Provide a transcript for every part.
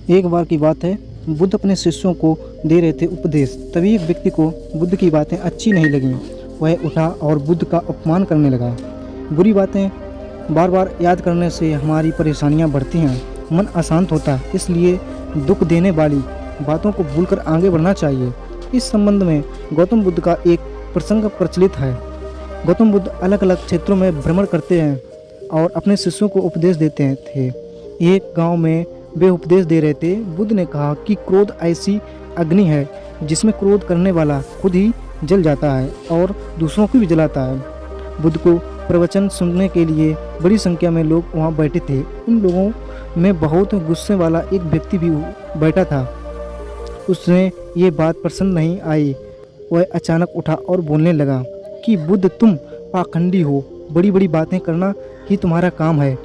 एक बार की बात है, बुद्ध अपने शिष्यों को दे रहे थे उपदेश। तभी एक व्यक्ति को बुद्ध की बातें अच्छी नहीं लगीं। वह उठा और बुद्ध का अपमान करने लगा। बुरी बातें बार बार याद करने से हमारी परेशानियां बढ़ती हैं, मन अशांत होता है। इसलिए दुख देने वाली बातों को भूलकर आगे बढ़ना चाहिए। इस संबंध में गौतम बुद्ध का एक प्रसंग प्रचलित है। गौतम बुद्ध अलग अलग क्षेत्रों में भ्रमण करते हैं और अपने शिष्यों को उपदेश देते थे। एक गांव में वे उपदेश दे रहे थे। बुद्ध ने कहा कि क्रोध ऐसी अग्नि है जिसमें क्रोध करने वाला खुद ही जल जाता है और दूसरों को भी जलाता है। बुद्ध को प्रवचन सुनने के लिए बड़ी संख्या में लोग वहां बैठे थे। उन लोगों में बहुत गुस्से वाला एक व्यक्ति भी बैठा था। उसने ये बात पसंद नहीं आई। वह अचानक उठा और बोलने लगा कि बुद्ध, तुम पाखंडी हो। बड़ी बड़ी बातें करना ही तुम्हारा काम है।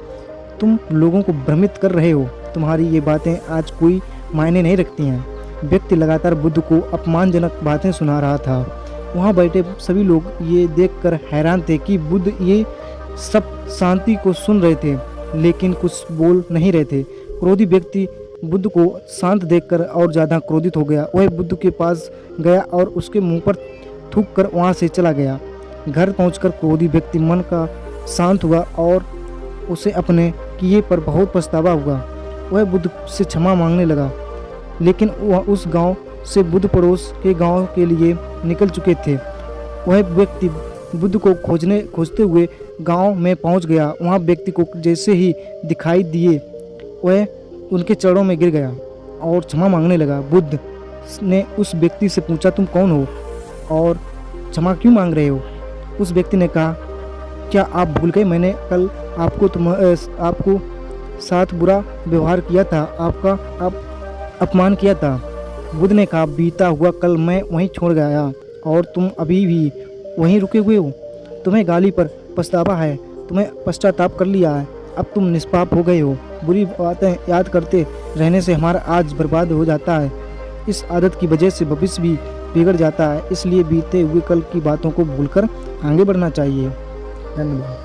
तुम लोगों को भ्रमित कर रहे हो। तुम्हारी ये बातें आज कोई मायने नहीं रखती हैं। व्यक्ति लगातार बुद्ध को अपमानजनक बातें सुना रहा था। वहाँ बैठे सभी लोग ये देखकर हैरान थे कि बुद्ध ये सब शांति को सुन रहे थे, लेकिन कुछ बोल नहीं रहे थे। क्रोधी व्यक्ति बुद्ध को शांत देखकर और ज़्यादा क्रोधित हो गया। वह बुद्ध के पास गया और उसके मुंह पर थूक कर वहाँ से चला गया। घर पहुंचकर क्रोधी व्यक्ति मन का शांत हुआ और उसे अपने किए पर बहुत पछतावा हुआ। वह बुद्ध से क्षमा मांगने लगा, लेकिन वह उस गांव से बुद्ध पड़ोस के गांव के लिए निकल चुके थे। वह व्यक्ति बुद्ध को खोजते हुए गांव में पहुंच गया। वहां व्यक्ति को जैसे ही दिखाई दिए वह उनके चरणों में गिर गया और क्षमा मांगने लगा। बुद्ध ने उस व्यक्ति से पूछा, तुम कौन हो और क्षमा क्यों मांग रहे हो? उस व्यक्ति ने कहा, क्या आप भूल गए मैंने कल आपको साथ बुरा व्यवहार किया था, आप अपमान किया था? बुद्ध ने कहा, बीता हुआ कल मैं वहीं छोड़ गया और तुम अभी भी वहीं रुके हुए हो। तुम्हें गाली पर पछतावा है, तुम्हें पश्चाताप कर लिया है, अब तुम निष्पाप हो गए हो। बुरी बातें याद करते रहने से हमारा आज बर्बाद हो जाता है। इस आदत की वजह से भविष्य भी बिगड़ जाता है। इसलिए बीते हुए कल की बातों को भूलकर आगे बढ़ना चाहिए। धन्यवाद।